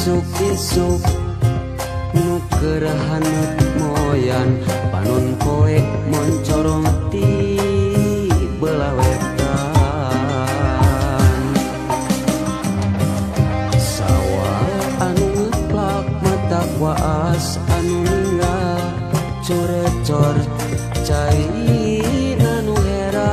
isuk-isuk nukerhan moyan panon koe moncorong ti belah wetan sawah anu ngeplak mata waas anu ninggal corecor cai nanu herang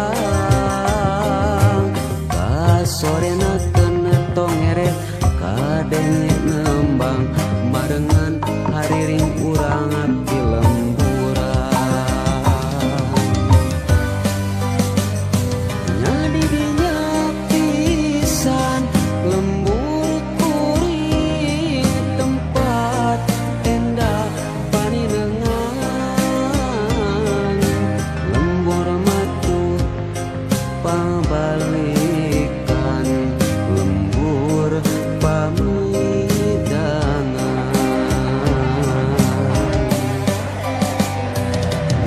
kasorena kena tongere kadenge nembang marengan hariring urang abdi lemburan nyadi dinya pisan lembur kuring tempat endah paninengan lembur matu pabalikan lembur pamidangan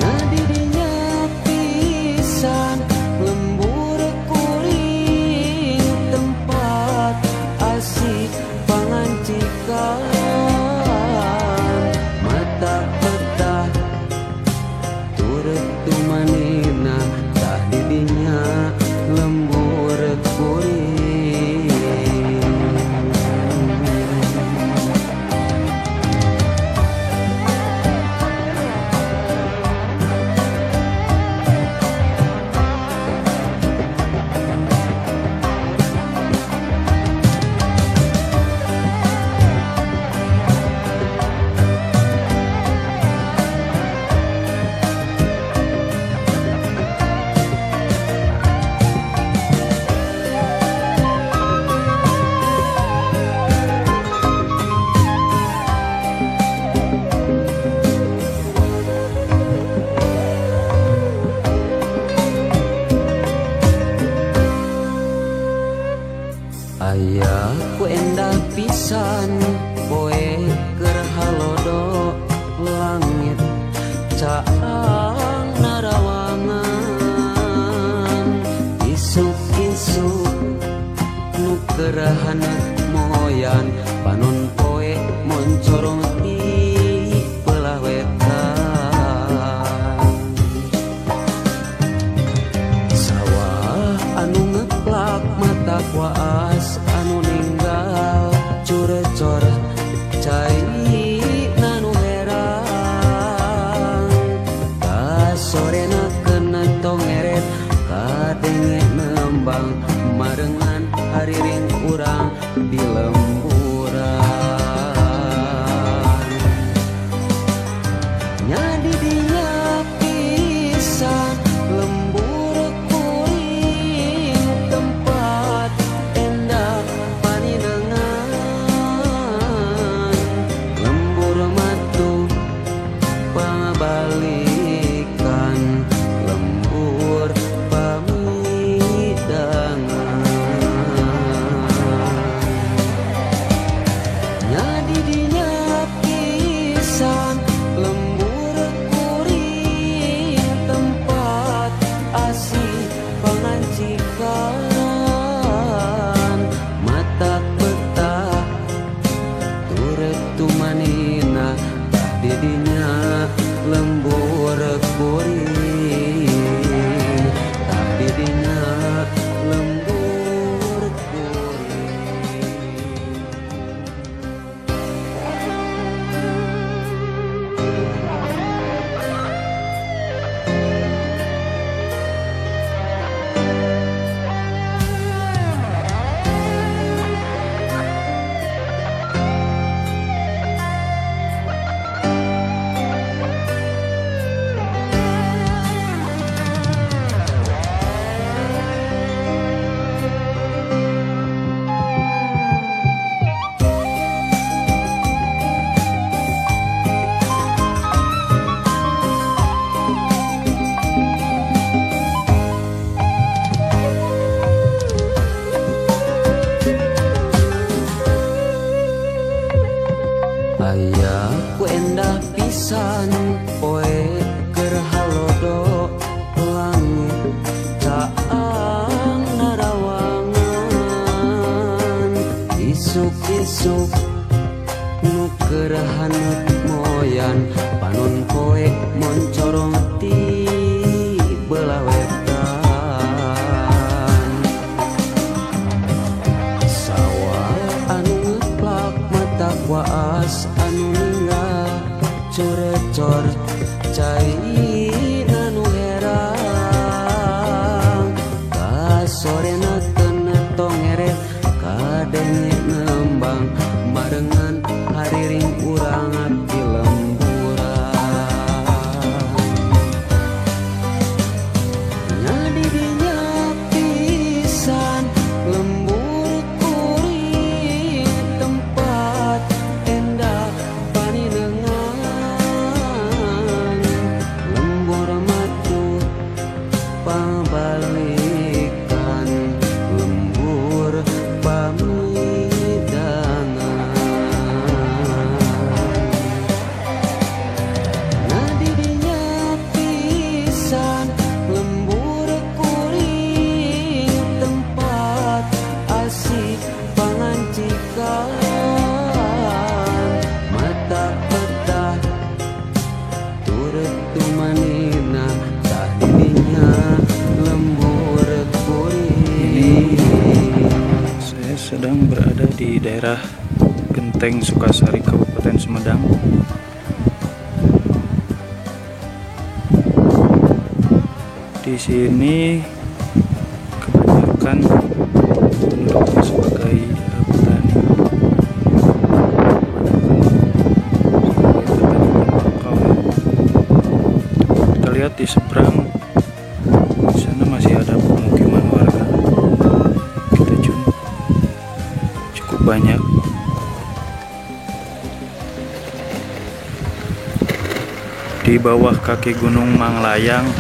nyadi dinya pisan lembur kuring tempat asik pangancikan mata petah turut tumanina tak didinya lembur kuring aya ku endah pisan poe keur halodo langit caang narawangan isuk-isuk nu kerahan moyan panon poe moncorong ti belah wetan sawah anu ngeplak mata waas anu ninggal curecor cai nanu herang kasorena kena tongeret kadenge nembang marengan hariring urang di lemburan nyadi dinya pisan lembur kuring tempat endah paninengan lembur matu pabalikan lembur pamidangan nyadi dinya pisan lembur kuring tempat asih pangancikan mata petah turut tumanina tak didinya lembur kuring tak didinya lembur kuring aya ku endah pisan poe keur halodo langit caang narawangan isuk-isuk Kerahanut moyan panon poe moncorong ti belah wetan. Sawah anu ngeplak mata waas anu ninggal corecor cai nanu herang kasorena tenetong eret kadenge nembang marengan hariring urang abdi lemburan. Nyadi dinya pisan lembur kuring tempat endah paninengan lembur matu pabalikan lembur pamidangan. Nadi dinya pisan lembur kuring tempat asih pangancikan mata petah turut tumanina tah didinya lembur kuring. Saya sedang berada di daerah Genteng, Sukasari, Kabupaten Sumedang. Di sini kebanyakan penduduknya sebagai petani. Kita lihat di seberang, di sana masih ada pemukiman warga. Kita cukup banyak. Di bawah kaki Gunung Manglayang